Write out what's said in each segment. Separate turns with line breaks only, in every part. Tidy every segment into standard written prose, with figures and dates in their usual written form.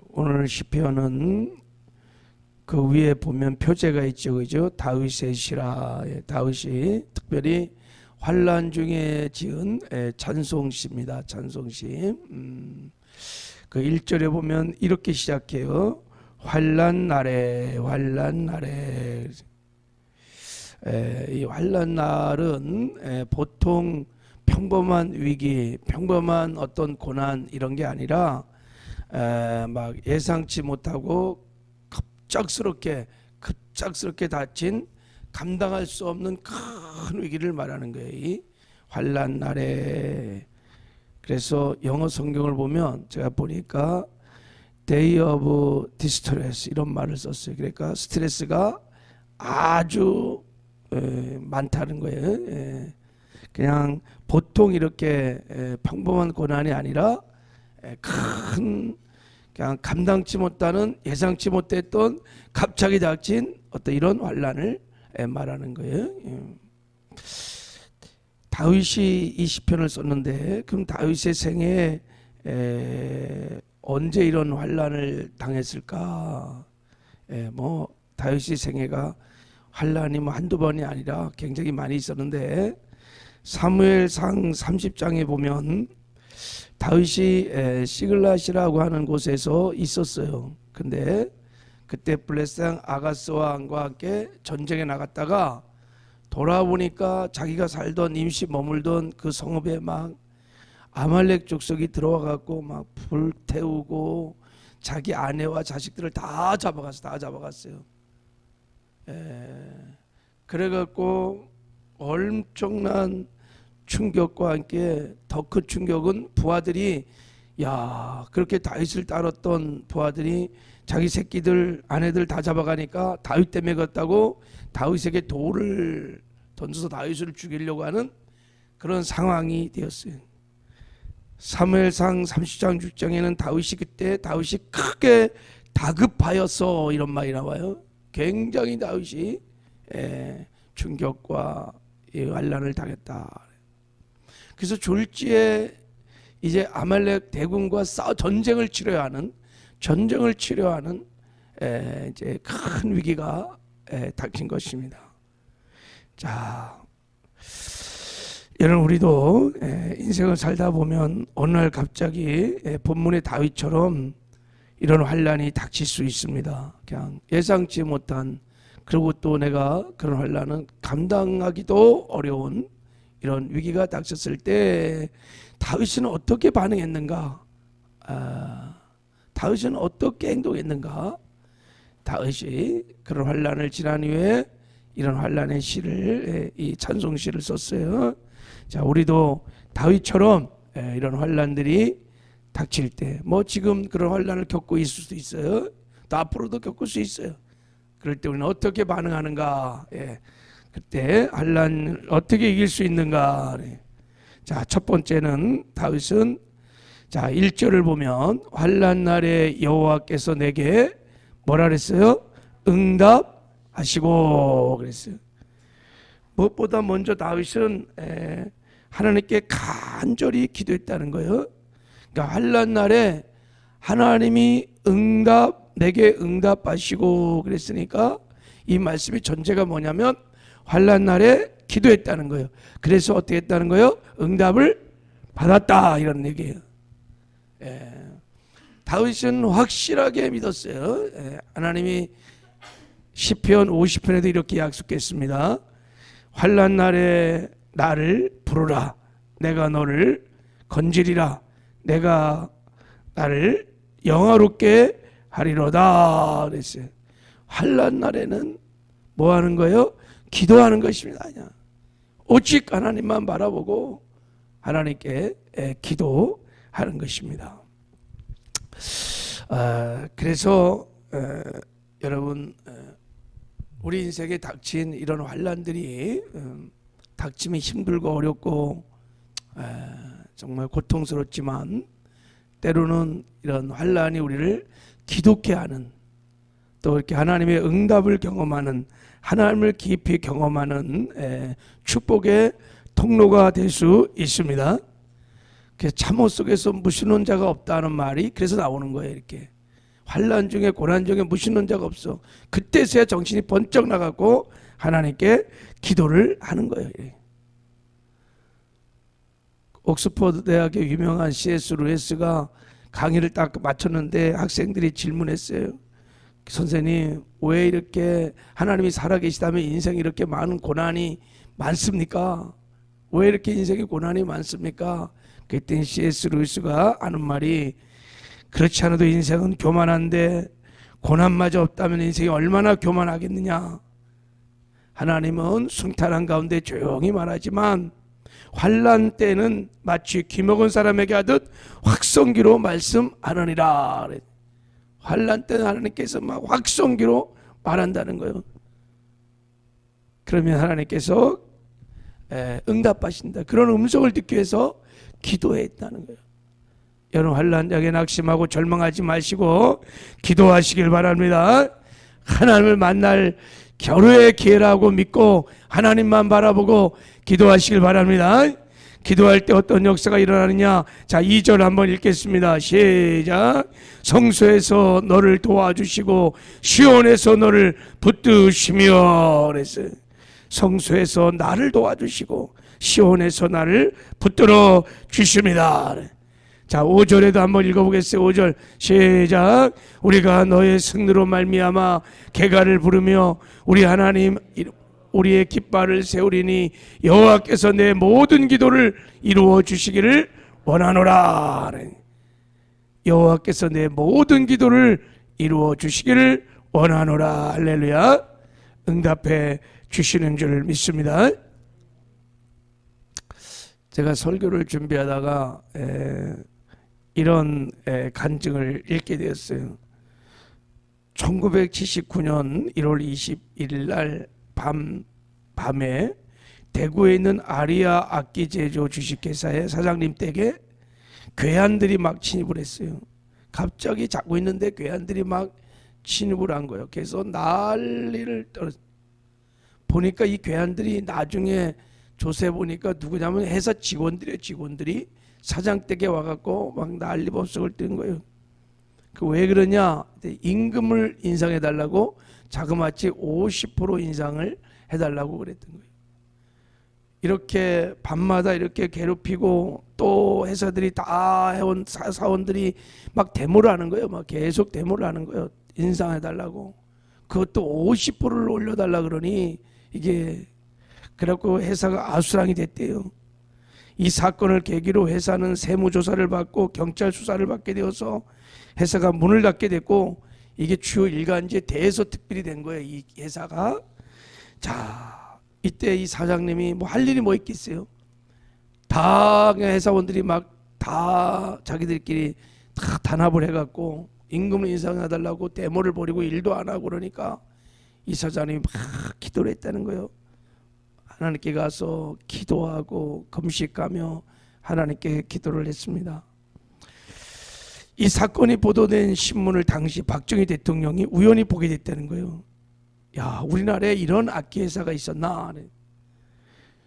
오늘 시편은 그 위에 보면 표제가 있죠, 그죠? 다윗의 시라. 다윗이 특별히 환난 중에 지은 찬송시입니다. 찬송시. 그 1절에 보면 이렇게 시작해요. 환난 날에, 환난 날에. 이 환난 날은 보통 평범한 위기, 평범한 어떤 고난 이런 게 아니라 막 예상치 못하고 급작스럽게 닥친 감당할 수 없는 큰 위기를 말하는 거예요. 이 환난 날에. 그래서 영어 성경을 보면 제가 보니까 Day of Distress 이런 말을 썼어요. 그러니까 스트레스가 아주 많다는 거예요. 그냥 보통 이렇게 평범한 고난이 아니라 큰 그냥 감당치 못하는 예상치 못했던 갑자기 닥친 어떤 이런 환난을 말하는 거예요. 다윗이 이 시편을 썼는데 그럼 다윗의 생애에 언제 이런 환난을 당했을까? 뭐 다윗의 생애가 환난이 뭐 한두 번이 아니라 굉장히 많이 있었는데 사무엘상 30장에 보면 다윗이 시글랏이라고 하는 곳에서 있었어요. 근데 그때 블레셋 아가스 왕과 함께 전쟁에 나갔다가 돌아보니까 자기가 살던 임시 머물던 그 성읍에 막 아말렉 족속이 들어와 갖고 막 불태우고 자기 아내와 자식들을 다 잡아갔어요. 그래 갖고 엄청난 충격과 함께 더 큰 충격은 부하들이 그렇게 다윗을 따랐던 부하들이 자기 새끼들 아내들 다 잡아가니까 다윗 때문에 그렇다고 다윗에게 돌을 던져서 다윗을 죽이려고 하는 그런 상황이 되었어요. 사무엘상 30장 6장에는 다윗이 크게 다급하여서 이런 말이 나와요. 굉장히 다윗이 충격과 환난을 당했다. 그래서 졸지에 이제 아말렉 대군과 전쟁을 치러야 하는 이제 큰 위기가 닥친 것입니다. 자, 여러분 우리도 인생을 살다 보면 어느 날 갑자기 본문의 다윗처럼 이런 환난이 닥칠 수 있습니다. 그냥 예상치 못한, 그리고 또 내가 그런 환난은 감당하기도 어려운 이런 위기가 닥쳤을 때 다윗은 어떻게 반응했는가? 다윗은 어떻게 행동했는가? 다윗이 그런 환난을 지난 후에 이런 환난의 시를, 이 찬송시를 썼어요. 자, 우리도 다윗처럼 이런 환난들이 닥칠 때, 뭐 지금 그런 환난을 겪고 있을 수도 있어요. 또 앞으로도 겪을 수 있어요. 그럴 때 우리는 어떻게 반응하는가? 그때 환난을 어떻게 이길 수 있는가? 자, 첫 번째는 다윗은 1절을 보면 환난 날에 여호와께서 내게 뭐라 그랬어요? 응답하시고 그랬어요. 무엇보다 먼저 다윗은 하나님께 간절히 기도했다는 거예요. 그러니까 환난 날에 하나님이 내게 응답하시고 그랬으니까 이 말씀의 전제가 뭐냐면 환난 날에 기도했다는 거예요. 그래서 어떻게 했다는 거예요? 응답을 받았다 이런 얘기예요. 다윗은 확실하게 믿었어요. 하나님이 시편 50편에도 이렇게 약속했습니다. 환난 날에 나를 부르라. 내가 너를 건지리라. 내가 나를 영화롭게 하리로다 그랬어요. 환난 날에는 뭐 하는 거예요? 기도하는 것입니다. 오직 하나님만 바라보고 하나님께 기도하는 것입니다. 그래서 여러분 우리 인생에 닥친 이런 환난들이 닥치면 힘들고 어렵고 정말 고통스럽지만 때로는 이런 환난이 우리를 기도케 하는, 또 이렇게 하나님의 응답을 경험하는, 하나님을 깊이 경험하는 축복의 통로가 될 수 있습니다. 그 참호 속에서 무시는 자가 없다는 말이 그래서 나오는 거예요. 이렇게 환난 중에 고난 중에 무시는 자가 없어. 그때서야 정신이 번쩍 나가고 하나님께 기도를 하는 거예요. 옥스퍼드 대학의 유명한 C.S. 루이스가 강의를 딱 마쳤는데 학생들이 질문했어요. 선생님, 왜 이렇게 하나님이 살아계시다면 인생에 이렇게 많은 고난이 많습니까? 왜 이렇게 인생에 고난이 많습니까? 그때 C.S. 루이스가 하는 말이, 그렇지 않아도 인생은 교만한데 고난마저 없다면 인생이 얼마나 교만하겠느냐. 하나님은 순탄한 가운데 조용히 말하지만 환난 때는 마치 귀먹은 사람에게 하듯 확성기로 말씀하느니라. 환난 때는 하나님께서 막 확성기로 말한다는 거예요. 그러면 하나님께서 응답하신다. 그런 음성을 듣기 위해서 기도했다는 거예요. 여러분, 환난장에 낙심하고 절망하지 마시고 기도하시길 바랍니다. 하나님을 만날 겨루의 기회라고 믿고 하나님만 바라보고 기도하시길 바랍니다. 기도할 때 어떤 역사가 일어나느냐. 자, 2절 한번 읽겠습니다. 시작. 성소에서 너를 도와주시고 시온에서 너를 붙드시며 그랬어요. 성소에서 나를 도와주시고 시온에서 나를 붙들어 주십니다. 자, 5절에도 한번 읽어보겠어요. 5절 시작. 우리가 너의 승리로 말미암아 개가를 부르며 우리 하나님 우리의 깃발을 세우리니 여호와께서 내 모든 기도를 이루어 주시기를 원하노라. 여호와께서 내 모든 기도를 이루어 주시기를 원하노라. 할렐루야. 응답해 주시는 줄 믿습니다. 제가 설교를 준비하다가 이런 간증을 읽게 되었어요. 1979년 1월 21일 날 밤에 대구에 있는 아리아 악기 제조 주식회사의 사장님 댁에 괴한들이 막 침입을 했어요. 갑자기 자고 있는데 괴한들이 막 침입을 한 거예요. 그래서 난리를 떨었어요. 보니까 이 괴한들이 나중에 조세 보니까 누구냐면 회사 직원들이 사장 댁에 와갖고 막 난리법석을 뜬 거예요. 왜 그러냐? 임금을 인상해달라고 자그마치 50% 인상을 해달라고 그랬던 거예요. 이렇게 밤마다 이렇게 괴롭히고 또 회사들이 다 해온 사원들이 막 데모를 하는 거예요. 막 계속 데모를 하는 거예요. 인상해달라고. 그것도 50%를 올려달라 그러니 이게 그래갖고 회사가 아수랑이 됐대요. 이 사건을 계기로 회사는 세무조사를 받고 경찰 수사를 받게 되어서 회사가 문을 닫게 됐고 이게 주요 일간지에 대서특필이 된 거예요. 이 회사가. 자, 이때 이 사장님이 뭐 할 일이 뭐 있겠어요? 다 그냥 회사원들이 막 다 자기들끼리 다 단합을 해갖고 임금을 인상해달라고 데모를 벌이고 일도 안 하고 그러니까 이 사장님이 막 기도를 했다는 거예요. 하나님께 가서 기도하고 금식하며 하나님께 기도를 했습니다. 이 사건이 보도된 신문을 당시 박정희 대통령이 우연히 보게 됐다는 거예요. 야, 우리나라에 이런 악기 회사가 있었나?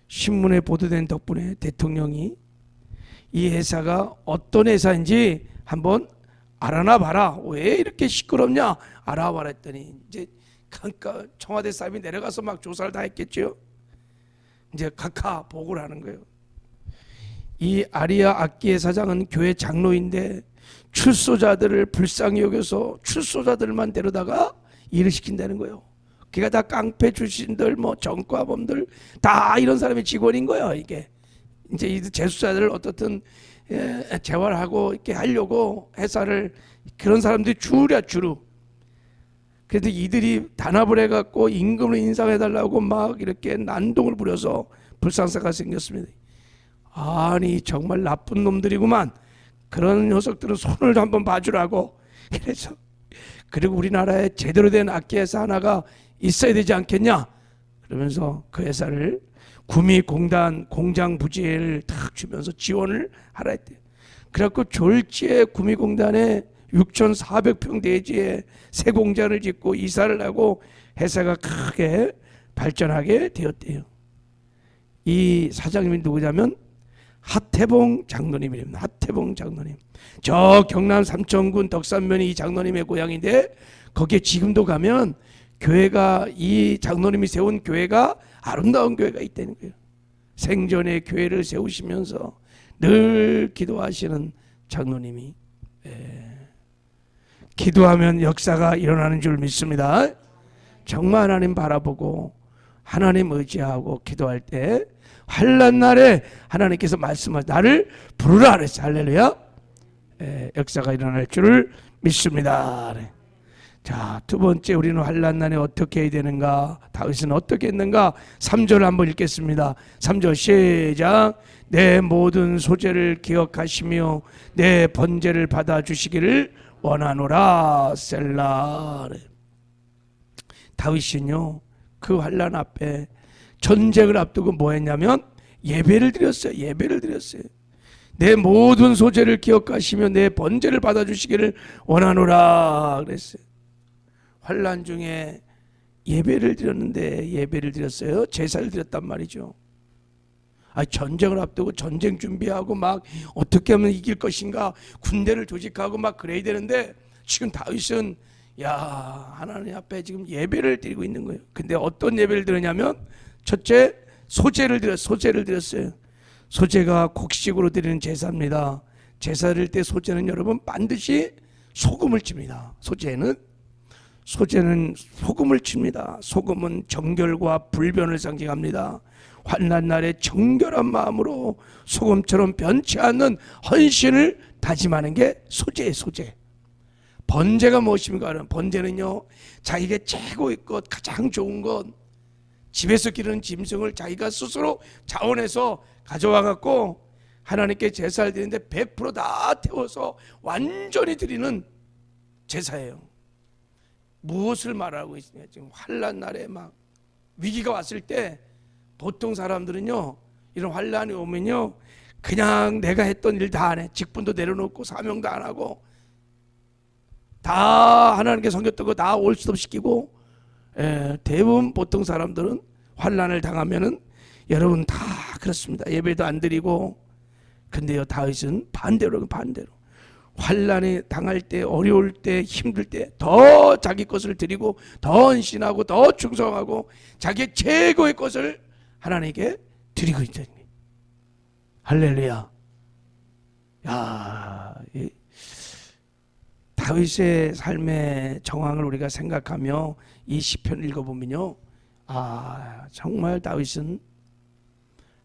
신문에 보도된 덕분에 대통령이 이 회사가 어떤 회사인지 한번 알아나 봐라. 왜 이렇게 시끄럽냐? 알아봐라 했더니 이제 그러니까 청와대 사람이 내려가서 막 조사를 다 했겠죠. 이제 각하 보고를 하는 거예요. 이 아리아 악기의 사장은 교회 장로인데 출소자들을 불쌍히 여겨서 출소자들만 데려다가 일을 시킨다는 거예요. 그러니까 다 깡패 출신들, 뭐 전과범들 다 이런 사람의 직원인 거예요. 이게 이제 이 재수자들을 어떻든 재활하고 이렇게 하려고 회사를 그런 사람들이 주로. 그래도 이들이 단합을 해갖고 임금을 인상해달라고 막 이렇게 난동을 부려서 불상사가 생겼습니다. 아니 정말 나쁜 놈들이구만. 그런 녀석들은 손을 한번 봐주라고. 그래서 그리고 우리나라에 제대로 된 악기 회사 하나가 있어야 되지 않겠냐. 그러면서 그 회사를 구미공단 공장 부지를 탁 주면서 지원을 하라 했대요. 그래갖고 졸지에 구미공단에 6,400평 대지에 새 공장을 짓고 이사를 하고 회사가 크게 발전하게 되었대요. 이 사장님이 누구냐면 하태봉 장로님입니다. 하태봉 장로님. 저 경남 삼천군 덕산면이 이 장로님의 고향인데 거기에 지금도 가면 교회가, 이 장로님이 세운 교회가 아름다운 교회가 있다는 거예요. 생전에 교회를 세우시면서 늘 기도하시는 장로님이, 기도하면 역사가 일어나는 줄 믿습니다. 정말 하나님 바라보고 하나님 의지하고 기도할 때 환난 날에 하나님께서 말씀하시고 나를 부르라 그랬어요. 할렐루야. 역사가 일어날 줄을 믿습니다. 자, 두 번째, 우리는 환난 날에 어떻게 해야 되는가? 다윗은 어떻게 했는가? 3절 한번 읽겠습니다. 3절 시작. 내 모든 소재를 기억하시며 내 번제를 받아주시기를 원하노라. 셀라. 다윗은요, 그 환난 앞에 전쟁을 앞두고 뭐 했냐면 예배를 드렸어요. 예배를 드렸어요. 내 모든 소재를 기억하시며 내 번제를 받아주시기를 원하노라 그랬어요. 환난 중에 예배를 드렸는데, 예배를 드렸어요. 제사를 드렸단 말이죠. 전쟁을 앞두고 전쟁 준비하고 막 어떻게 하면 이길 것인가, 군대를 조직하고 막 그래야 되는데, 지금 다윗은 하나님 앞에 지금 예배를 드리고 있는 거예요. 근데 어떤 예배를 드렸냐면, 첫째, 소제를 드렸어요. 소제가 곡식으로 드리는 제사입니다. 제사 드릴 때 소제는 여러분 반드시 소금을 칩니다. 소제는 소금을 칩니다. 소금은 정결과 불변을 상징합니다. 환난 날에 정결한 마음으로 소금처럼 변치 않는 헌신을 다짐하는 게 소제예요. 소제. 번제가 무엇입니까? 번제는요, 자기가 최고의 것, 가장 좋은 것, 집에서 기르는 짐승을 자기가 스스로 자원해서 가져와 갖고 하나님께 제사를 드리는데 100%다 태워서 완전히 드리는 제사예요. 무엇을 말하고 있느냐? 지금 환난 날에 막 위기가 왔을 때 보통 사람들은요, 이런 환난이 오면요, 그냥 내가 했던 일 다 안 해. 직분도 내려놓고 사명도 안 하고 다 하나님께 섬겼던 거 다 올스톱 시키고, 대부분 보통 사람들은 환난을 당하면은, 여러분 다 그렇습니다. 예배도 안 드리고. 근데요, 다윗은 반대로 환난에 당할 때, 어려울 때, 힘들 때 더 자기 것을 드리고 더 헌신하고 더 충성하고 자기의 최고의 것을 하나님께 드리고 있다니. 할렐루야. 다윗의 삶의 정황을 우리가 생각하며 이 시편 읽어보면요, 정말 다윗은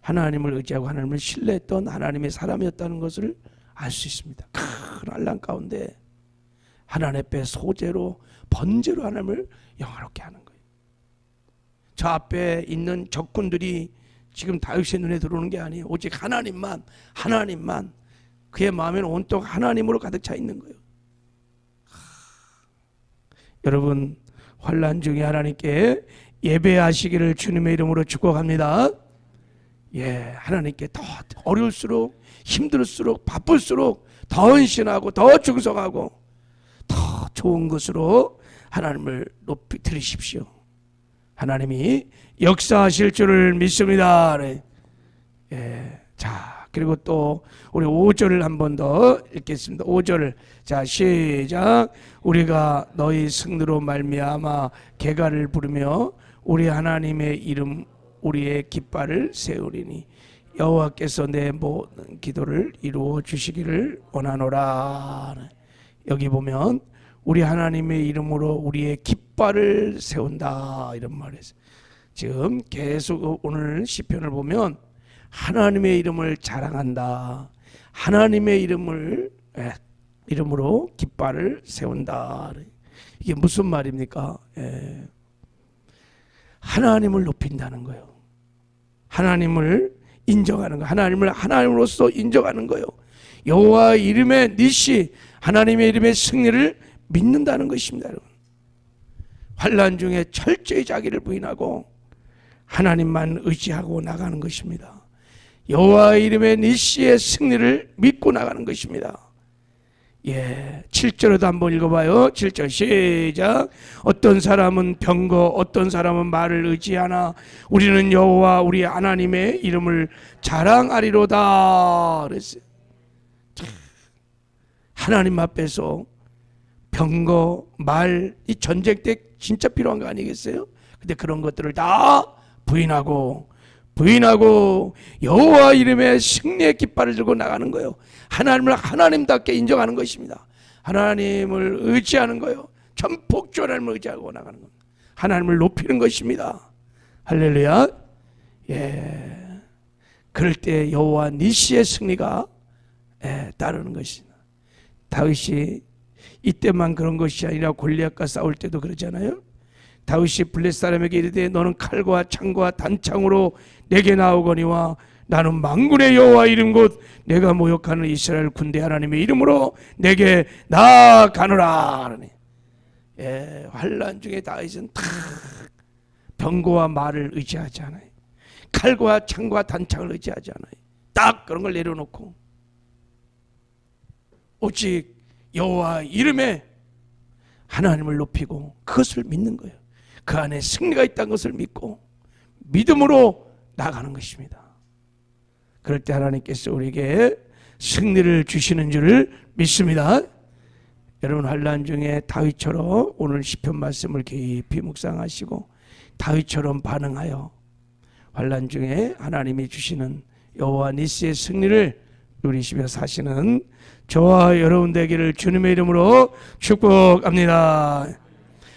하나님을 의지하고 하나님을 신뢰했던 하나님의 사람이었다는 것을 알 수 있습니다. 큰 환난 가운데 하나님 앞에 소제로, 번제로 하나님을 영화롭게 하는 거예요. 저 앞에 있는 적군들이 지금 다윗의 눈에 들어오는 게 아니에요. 오직 하나님만 그의 마음에는 온통 하나님으로 가득 차 있는 거예요. 여러분, 환난 중에 하나님께 예배하시기를 주님의 이름으로 축복합니다. 하나님께 더 어려울수록, 힘들수록, 바쁠수록 더 헌신하고 더 충성하고 더 좋은 것으로 하나님을 높이 드리십시오. 하나님이 역사하실 줄을 믿습니다. 자, 그리고 또 우리 5절을 한 번 더 읽겠습니다. 5절, 자, 시작. 우리가 너희 승리로 말미암아 개가를 부르며 우리 하나님의 이름 우리의 깃발을 세우리니 여호와께서 내 모든 기도를 이루어 주시기를 원하노라. 여기 보면 우리 하나님의 이름으로 우리의 깃발을 세운다, 이런 말이에요. 지금 계속 오늘 시편을 보면 하나님의 이름을 자랑한다, 하나님의 이름으로 깃발을 세운다. 이게 무슨 말입니까? 하나님을 높인다는 거예요. 하나님을 인정하는 거, 하나님을 하나님으로서 인정하는 거예요. 여호와 이름의 니시, 하나님의 이름의 승리를 믿는다는 것입니다. 여러분, 환난 중에 철저히 자기를 부인하고 하나님만 의지하고 나가는 것입니다. 여호와 이름의 니시의 승리를 믿고 나가는 것입니다. 7절에도 한번 읽어봐요. 7절 시작. 어떤 사람은 병거, 어떤 사람은 말을 의지하나 우리는 여호와 우리 하나님의 이름을 자랑하리로다 그랬어요. 하나님 앞에서 병거, 말, 이 전쟁 때 진짜 필요한 거 아니겠어요? 근데 그런 것들을 다 부인하고 여호와 이름의 승리의 깃발을 들고 나가는 거예요. 하나님을 하나님답게 인정하는 것입니다. 하나님을 의지하는 거예요. 전폭주 하나님을 의지하고 나가는 겁니다. 하나님을 높이는 것입니다. 할렐루야. 그럴 때 여호와 니시의 승리가 따르는 것입니다. 다윗이 이때만 그런 것이 아니라 골리앗과 싸울 때도 그러잖아요. 다윗이 블레 사람에게 이르되 너는 칼과 창과 단창으로 내게 나오거니와 나는 만군의 여호와 이름 곧 내가 모욕하는 이스라엘 군대 하나님의 이름으로 내게 나아가노라. 환난 중에 다윗은 다 병거와 말을 의지하지 않아요. 칼과 창과 단창을 의지하지 않아요. 딱 그런 걸 내려놓고 오직 여호와 이름에 하나님을 높이고 그것을 믿는 거예요. 그 안에 승리가 있다는 것을 믿고 믿음으로 나가는 것입니다. 그럴 때 하나님께서 우리에게 승리를 주시는 줄을 믿습니다. 여러분 환난 중에 다윗처럼 오늘 시편 말씀을 깊이 묵상하시고 다윗처럼 반응하여 환난 중에 하나님이 주시는 여호와 니시의 승리를 누리시며 사시는 저와 여러분 되기를 주님의 이름으로 축복합니다.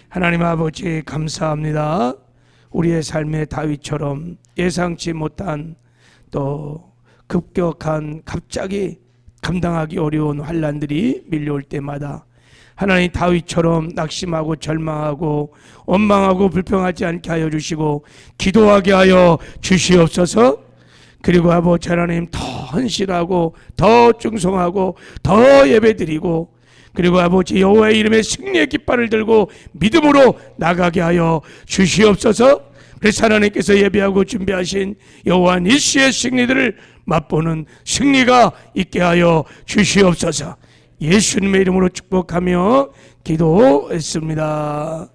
하나님 아버지 감사합니다. 우리의 삶의 다윗처럼 예상치 못한 또 급격한 갑자기 감당하기 어려운 환난들이 밀려올 때마다 하나님 다윗처럼 낙심하고 절망하고 원망하고 불평하지 않게 하여 주시고 기도하게 하여 주시옵소서. 그리고 아버지 하나님 더 헌신하고 더 충성하고 더 예배드리고 그리고 아버지 여호와의 이름에 승리의 깃발을 들고 믿음으로 나가게 하여 주시옵소서. 그래서 하나님께서 예배하고 준비하신 여호와 니시의 승리들을 맛보는 승리가 있게 하여 주시옵소서. 예수님의 이름으로 축복하며 기도했습니다.